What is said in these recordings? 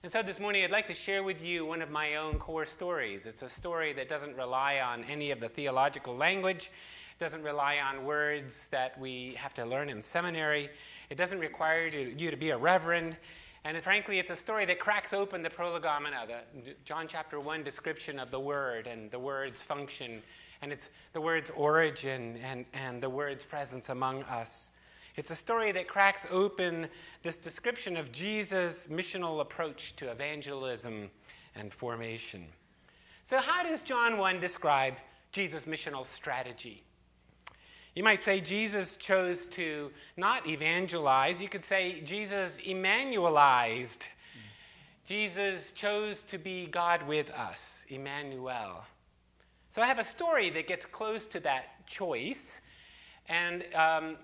And so this morning I'd like to share with you one of my own core stories. It's a story that doesn't rely on any of the theological language. It doesn't rely on words that we have to learn in seminary. It doesn't require you to be a reverend. And frankly, it's a story that cracks open the prolegomena, the John chapter 1 description of the Word and the Word's function. And it's the Word's origin and the Word's presence among us. It's a story that cracks open this description of Jesus' missional approach to evangelism and formation. So how does John 1 describe Jesus' missional strategy? You might say Jesus chose to not evangelize. You could say Jesus Emmanuelized. Jesus chose to be God with us, Emmanuel. So I have a story that gets close to that choice. And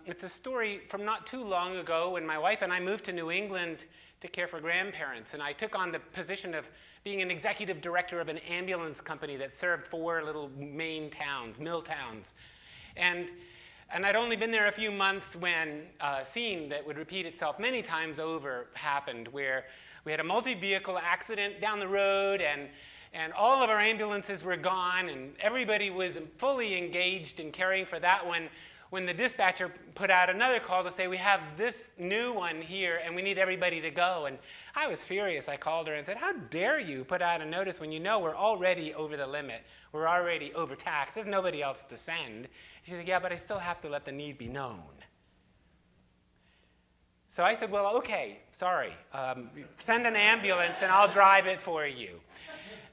it's a story from not too long ago when my wife and I moved to New England to care for grandparents. And I took on the position of being an executive director of an ambulance company that served 4 little Maine towns, mill towns. And I'd only been there a few months when a scene that would repeat itself many times over happened, where we had a multi-vehicle accident down the road, and all of our ambulances were gone, and everybody was fully engaged in caring for that one, when the dispatcher put out another call to say, we have this new one here, and we need everybody to go. And I was furious. I called her and said, how dare you put out a notice when you know we're already over the limit? We're already overtaxed. There's nobody else to send. She said, yeah, but I still have to let the need be known. So I said, well, okay, sorry. Send an ambulance, and I'll drive it for you.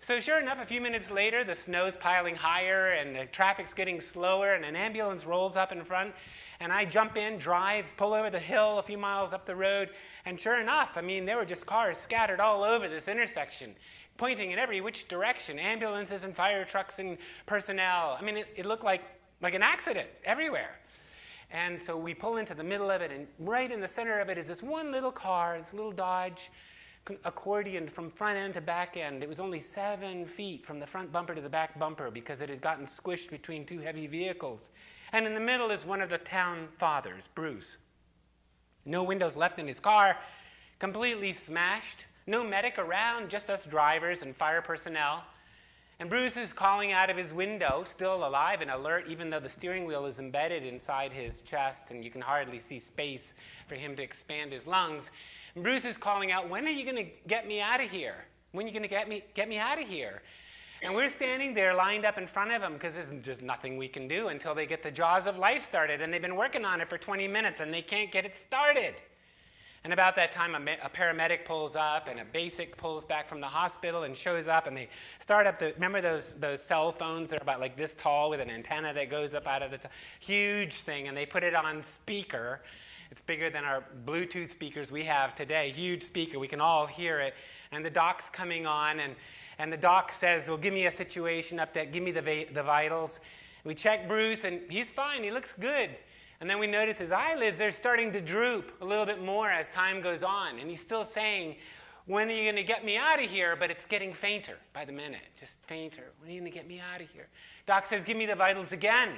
So sure enough, a few minutes later, the snow's piling higher and the traffic's getting slower, and an ambulance rolls up in front, and I jump in, drive, pull over the hill a few miles up the road, and sure enough, there were just cars scattered all over this intersection, pointing in every which direction, ambulances and fire trucks and personnel. It looked like an accident everywhere. And so we pull into the middle of it, and right in the center of it is this one little car, this little Dodge, accordioned from front end to back end. It was only 7 feet from the front bumper to the back bumper because it had gotten squished between 2 heavy vehicles. And in the middle is one of the town fathers, Bruce. No windows left in his car, completely smashed. No medic around, just us drivers and fire personnel. And Bruce is calling out of his window, still alive and alert, even though the steering wheel is embedded inside his chest and you can hardly see space for him to expand his lungs. And Bruce is calling out, when are you going to get me out of here? When are you going to get me out of here? And we're standing there lined up in front of him because there's just nothing we can do until they get the jaws of life started. And they've been working on it for 20 minutes and they can't get it started. And about that time, a paramedic pulls up and a basic pulls back from the hospital and shows up, and they start up remember those cell phones that are about like this tall with an antenna that goes up out of the huge thing, and they put it on speaker. It's bigger than our Bluetooth speakers we have today, huge speaker. We can all hear it. And the doc's coming on, and the doc says, well, give me a situation update, give me the vitals. We check Bruce, and he's fine, he looks good. And then we notice his eyelids are starting to droop a little bit more as time goes on. And he's still saying, when are you going to get me out of here? But it's getting fainter by the minute, just fainter. When are you going to get me out of here? Doc says, give me the vitals again.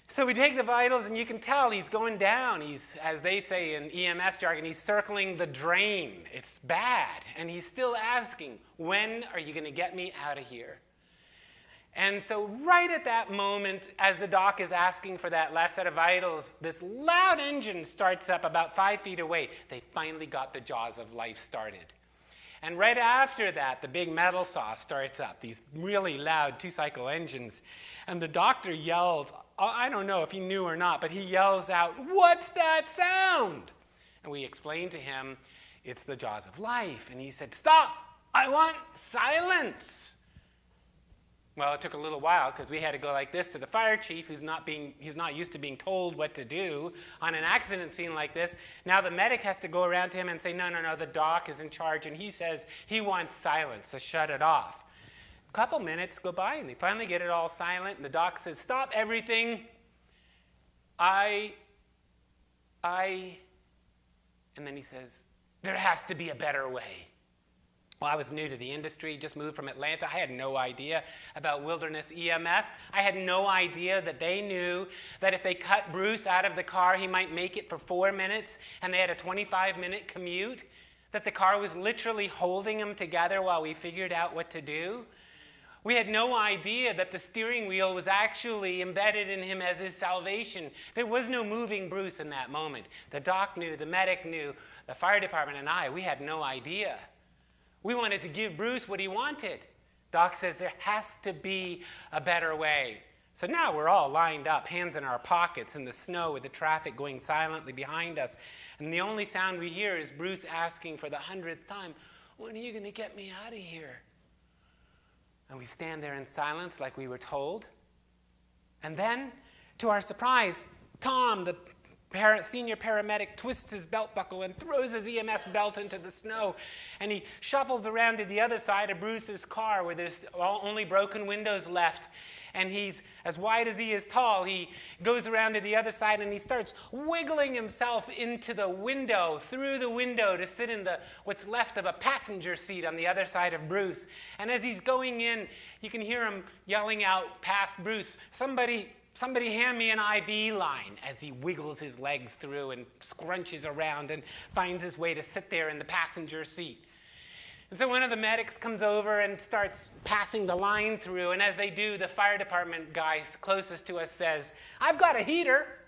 So we take the vitals, and you can tell he's going down. He's, as they say in EMS jargon, he's circling the drain. It's bad. And he's still asking, when are you going to get me out of here? And so right at that moment, as the doc is asking for that last set of vitals, this loud engine starts up about 5 feet away. They finally got the jaws of life started. And right after that, the big metal saw starts up, these really loud 2-cycle engines. And the doctor yelled, I don't know if he knew or not, but he yells out, what's that sound? And we explained to him, it's the jaws of life. And he said, stop, I want silence. Well, it took a little while because we had to go like this to the fire chief who's not used to being told what to do on an accident scene like this. Now the medic has to go around to him and say, no, the doc is in charge, and he says he wants silence, so shut it off. A couple minutes go by, and they finally get it all silent, and the doc says, stop everything. And then he says, there has to be a better way. Well, I was new to the industry, just moved from Atlanta. I had no idea about wilderness EMS. I had no idea that they knew that if they cut Bruce out of the car, he might make it for 4 minutes, and they had a 25-minute commute. that the car was literally holding him together while we figured out what to do. We had no idea that the steering wheel was actually embedded in him as his salvation. There was no moving Bruce in that moment. The doc knew, the medic knew, the fire department and I, we had no idea. We wanted to give Bruce what he wanted. Doc says there has to be a better way. So now we're all lined up, hands in our pockets in the snow with the traffic going silently behind us. And the only sound we hear is Bruce asking for the 100th time, "When are you going to get me out of here?" And we stand there in silence like we were told. And then, to our surprise, Tom, the senior paramedic, twists his belt buckle and throws his EMS belt into the snow. And he shuffles around to the other side of Bruce's car where there's only broken windows left. And he's as wide as he is tall. He goes around to the other side and he starts wiggling himself into the window, through the window, to sit in what's left of a passenger seat on the other side of Bruce. And as he's going in, you can hear him yelling out past Bruce, "Somebody hand me an IV line," as he wiggles his legs through and scrunches around and finds his way to sit there in the passenger seat. And so one of the medics comes over and starts passing the line through, and as they do, the fire department guy closest to us says, "I've got a heater."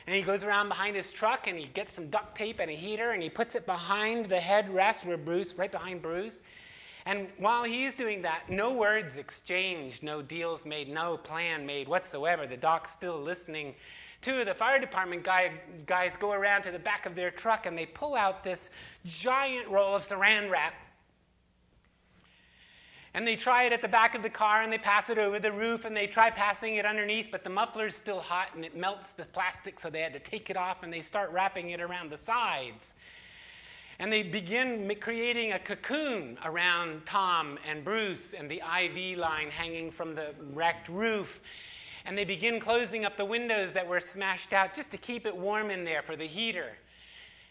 And he goes around behind his truck and he gets some duct tape and a heater and he puts it behind the headrest right behind Bruce. And while he's doing that, no words exchanged, no deals made, no plan made whatsoever. The doc's still listening. Two of the fire department guys go around to the back of their truck and they pull out this giant roll of saran wrap. And they try it at the back of the car and they pass it over the roof and they try passing it underneath, but the muffler's still hot and it melts the plastic, so they had to take it off and they start wrapping it around the sides. And they begin creating a cocoon around Tom and Bruce and the IV line hanging from the wrecked roof. And they begin closing up the windows that were smashed out just to keep it warm in there for the heater.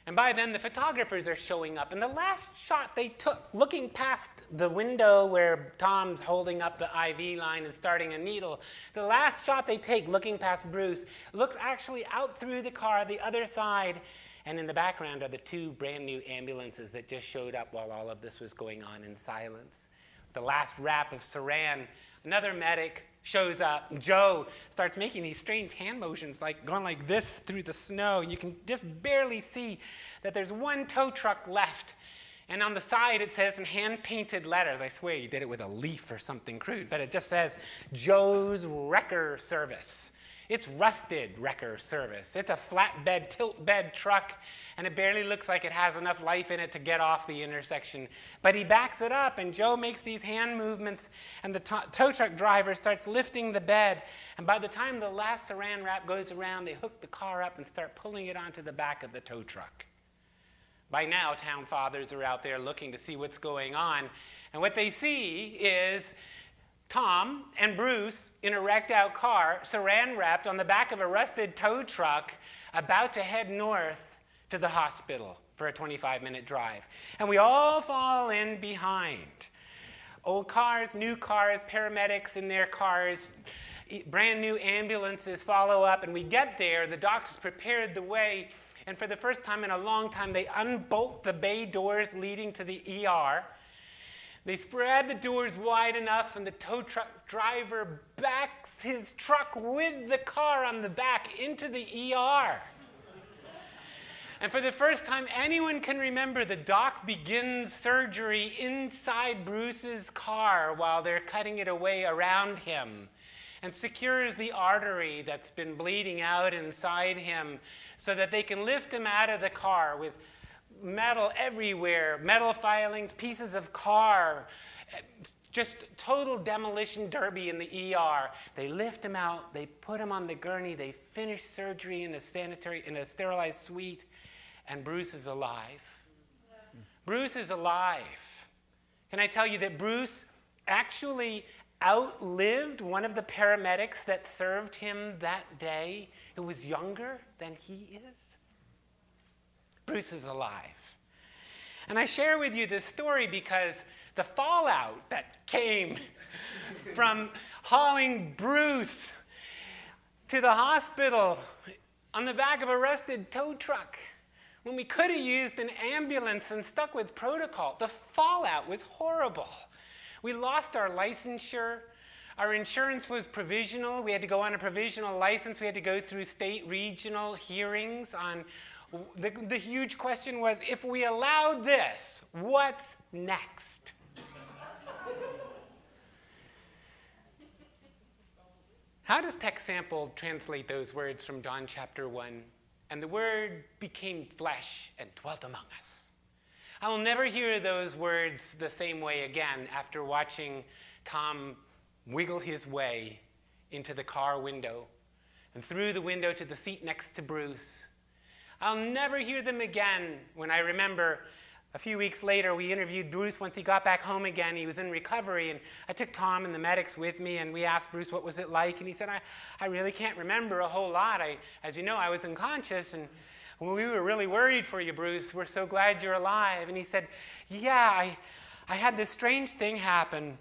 And by then, the photographers are showing up. And the last shot they took, looking past the window where Tom's holding up the IV line and starting a needle, the last shot they take, looking past Bruce, looks actually out through the car, the other side. And in the background are the two brand new ambulances that just showed up while all of this was going on in silence. The last wrap of saran, another medic shows up. Joe starts making these strange hand motions, like going like this through the snow. You can just barely see that there's one tow truck left. And on the side it says in hand-painted letters, I swear he did it with a leaf or something crude, but it just says, "Joe's Wrecker Service." It's rusted wrecker service. It's a flatbed, tilt-bed truck, and it barely looks like it has enough life in it to get off the intersection. But he backs it up, and Joe makes these hand movements, and the tow truck driver starts lifting the bed. And by the time the last saran wrap goes around, they hook the car up and start pulling it onto the back of the tow truck. By now, town fathers are out there looking to see what's going on, and what they see is Tom and Bruce in a wrecked out car, saran wrapped on the back of a rusted tow truck, about to head north to the hospital for a 25-minute drive. And we all fall in behind. Old cars, new cars, paramedics in their cars, brand new ambulances follow up, and we get there. The doctors prepared the way, and for the first time in a long time, they unbolt the bay doors leading to the ER. They spread the doors wide enough, and the tow truck driver backs his truck with the car on the back into the ER. And for the first time anyone can remember, the doc begins surgery inside Bruce's car while they're cutting it away around him, and secures the artery that's been bleeding out inside him so that they can lift him out of the car with metal everywhere, metal filings, pieces of car, just total demolition derby in the ER. They lift him out, they put him on the gurney, they finish surgery in a sterilized suite, and Bruce is alive. Bruce is alive. Can I tell you that Bruce actually outlived one of the paramedics that served him that day, who was younger than he is? Bruce is alive. And I share with you this story because the fallout that came from hauling Bruce to the hospital on the back of a rusted tow truck when we could have used an ambulance and stuck with protocol. The fallout was horrible. We lost our licensure. Our insurance was provisional. We had to go on a provisional license. We had to go through state, regional hearings on the huge question was, if we allow this, what's next? How does text sample translate those words from John chapter 1? And the Word became flesh and dwelt among us. I will never hear those words the same way again after watching Tom wiggle his way into the car window and through the window to the seat next to Bruce. I'll never hear them again when I remember a few weeks later we interviewed Bruce once he got back home again. He was in recovery, and I took Tom and the medics with me, and we asked Bruce what was it like, and he said, I really can't remember a whole lot. As you know, I was unconscious, and we were really worried for you, Bruce. We're so glad you're alive. And he said, yeah, I had this strange thing happen.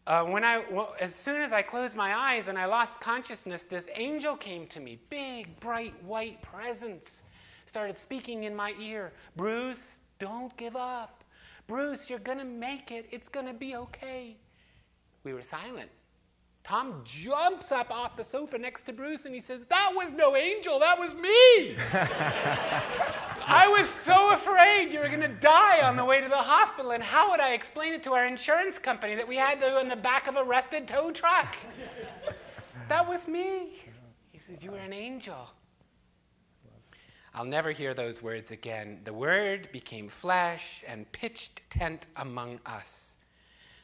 As soon as I closed my eyes and I lost consciousness, this angel came to me, big, bright, white presence, started speaking in my ear. Bruce, don't give up. Bruce, you're going to make it. It's going to be okay. We were silent. Tom jumps up off the sofa next to Bruce and he says, that was no angel, that was me. I was so afraid you were going to die on the way to the hospital, and how would I explain it to our insurance company that we had you in the back of a rusted tow truck? That was me. He says, you were an angel. I'll never hear those words again. The Word became flesh and pitched tent among us.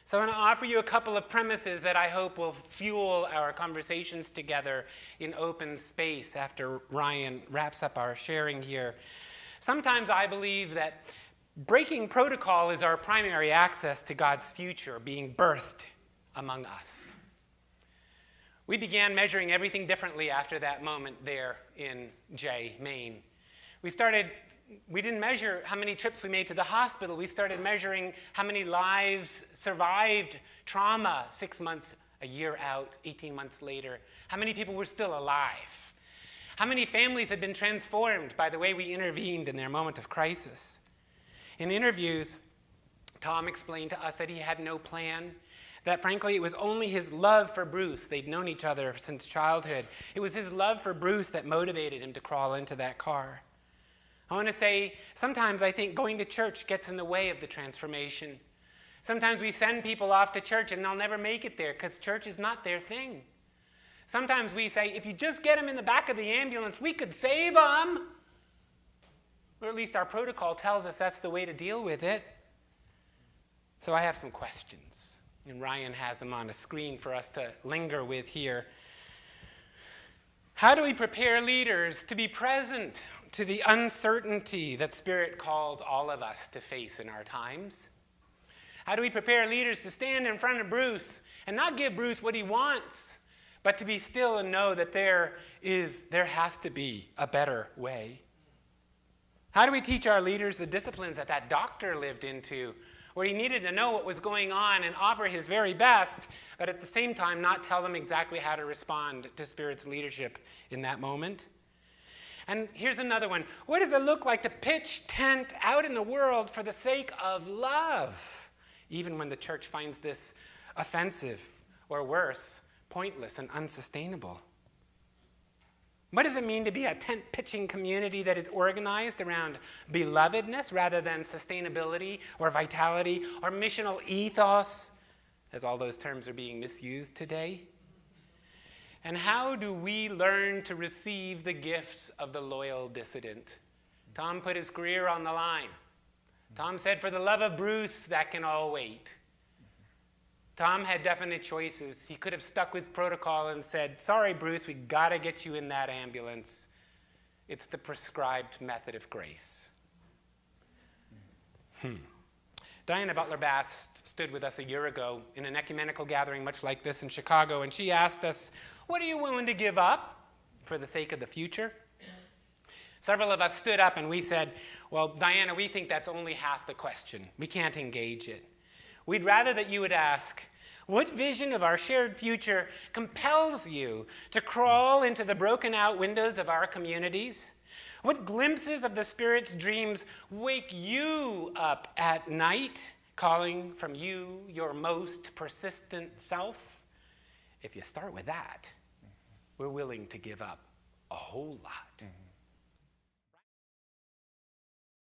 So I want to offer you a couple of premises that I hope will fuel our conversations together in open space after Ryan wraps up our sharing here. Sometimes I believe that breaking protocol is our primary access to God's future being birthed among us. We began measuring everything differently after that moment there in Maine. We didn't measure how many trips we made to the hospital. We started measuring how many lives survived trauma 6 months, a year out, 18 months later. How many people were still alive? How many families had been transformed by the way we intervened in their moment of crisis? In interviews, Tom explained to us that he had no plan, that frankly it was only his love for Bruce. They'd known each other since childhood. It was his love for Bruce that motivated him to crawl into that car. I want to say, sometimes I think going to church gets in the way of the transformation. Sometimes we send people off to church and they'll never make it there because church is not their thing. Sometimes we say, if you just get them in the back of the ambulance, we could save them. Or at least our protocol tells us that's the way to deal with it. So I have some questions, and Ryan has them on a screen for us to linger with here. How do we prepare leaders to be present to the uncertainty that Spirit calls all of us to face in our times? How do we prepare leaders to stand in front of Bruce and not give Bruce what he wants, but to be still and know that there has to be a better way? How do we teach our leaders the disciplines that doctor lived into, where he needed to know what was going on and offer his very best, but at the same time not tell them exactly how to respond to Spirit's leadership in that moment? And here's another one. What does it look like to pitch tent out in the world for the sake of love, even when the church finds this offensive or worse, pointless and unsustainable? What does it mean to be a tent-pitching community that is organized around belovedness rather than sustainability or vitality or missional ethos, as all those terms are being misused today? And how do we learn to receive the gifts of the loyal dissident? Tom put his career on the line. Tom said, for the love of Bruce, that can all wait. Tom had definite choices. He could have stuck with protocol and said, sorry, Bruce, we got to get you in that ambulance. It's the prescribed method of grace. Diana Butler-Bass stood with us a year ago in an ecumenical gathering much like this in Chicago, and she asked us, what are you willing to give up for the sake of the future? Several of us stood up and we said, well, Diana, we think that's only half the question. We can't engage it. We'd rather that you would ask, what vision of our shared future compels you to crawl into the broken out windows of our communities? What glimpses of the Spirit's dreams wake you up at night, calling from you your most persistent self? If you start with that, we're willing to give up a whole lot.